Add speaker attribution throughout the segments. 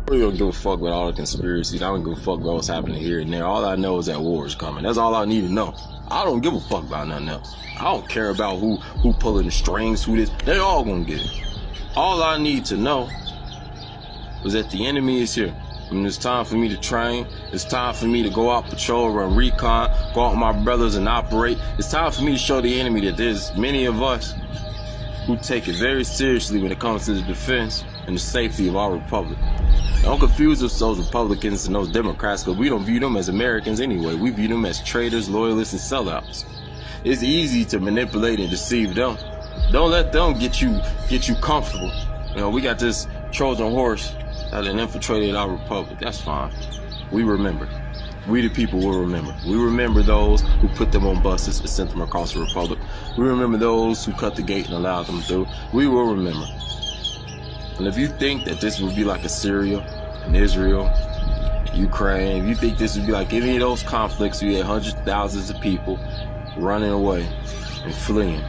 Speaker 1: I really don't give a fuck about all the conspiracies. I don't give a fuck about what's happening here and there. All I know is that war is coming. That's all I need to know. I don't give a fuck about nothing else. I don't care about who pulling the strings, who this. They all gonna get it. All I need to know is that the enemy is here. And it's time for me to train. It's time for me to go out patrol, run recon, go out with my brothers and operate. It's time for me to show the enemy that there's many of us who take it very seriously when it comes to the defense and the safety of our republic. Don't confuse us, those Republicans and those Democrats, because we don't view them as Americans anyway. We view them as traitors, loyalists, and sellouts. It's easy to manipulate and deceive them. Don't let them get you comfortable. You know, we got this Trojan horse that infiltrated our republic. That's fine. We remember. We the people will remember. We remember those who put them on buses and sent them across the republic. We remember those who cut the gate and allowed them through. We will remember. And if you think that this would be like Assyria and Israel, Ukraine, if you think this would be like any of those conflicts where you had hundreds of thousands of people running away and fleeing,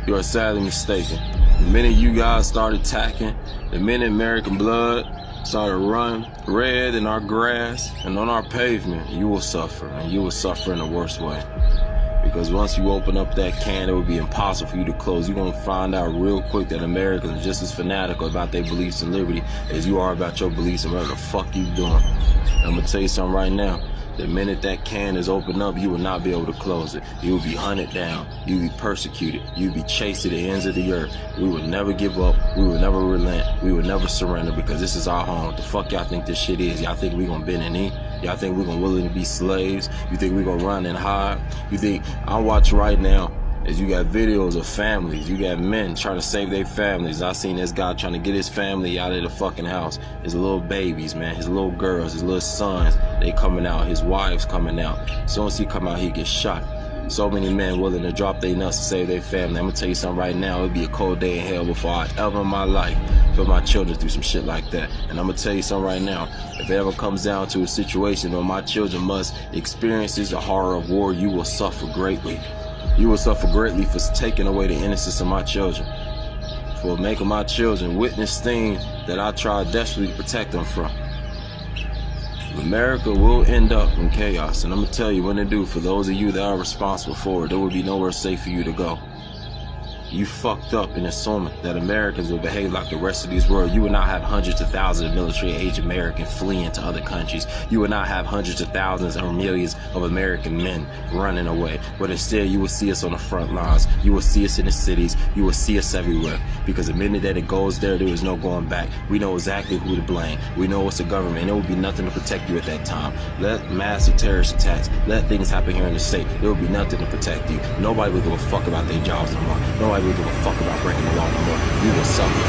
Speaker 1: you are sadly mistaken. The minute you guys start attacking, the minute American blood started running red in our grass and on our pavement, you will suffer, and you will suffer in the worst way. Because once you open up that can, it will be impossible for you to close. You're going to find out real quick that Americans are just as fanatical about their beliefs in liberty as you are about your beliefs in whatever the fuck you doing. I'm going to tell you something right now. The minute that can is opened up, you will not be able to close it. You will be hunted down. You will be persecuted. You will be chased to the ends of the earth. We will never give up. We will never relent. We will never surrender, because this is our home. The fuck y'all think this shit is? Y'all think we gonna bend a knee? Y'all think we gonna willingly be slaves? You think we gonna run and hide? You think I watch right now as you got videos of families, you got men trying to save their families. I seen this guy trying to get his family out of the fucking house. His little babies, man, his little girls, his little sons, they coming out, his wives coming out. As soon as he come out, he gets shot. So many men willing to drop their nuts to save their family. I'm gonna tell you something right now, it'd be a cold day in hell before I ever in my life put my children through some shit like that. And I'm gonna tell you something right now, if it ever comes down to a situation where my children must experience the horror of war, you will suffer greatly. You will suffer greatly for taking away the innocence of my children, for making my children witness things that I try desperately to protect them from. America will end up in chaos, and I'm gonna tell you when to do. For those of you that are responsible for it, there will be nowhere safe for you to go. You fucked up in assuming that Americans will behave like the rest of this world. You will not have hundreds of thousands of military-age Americans fleeing to other countries. You will not have hundreds of thousands or millions of American men running away. But instead, you will see us on the front lines. You will see us in the cities. You will see us everywhere. Because the minute that it goes there, there is no going back. We know exactly who to blame. We know it's the government. There will be nothing to protect you at that time. Let massive terrorist attacks, let things happen here in the state. There will be nothing to protect you. Nobody will give a fuck about their jobs no more. Nobody will give a fuck about breaking the law no more. You will suffer.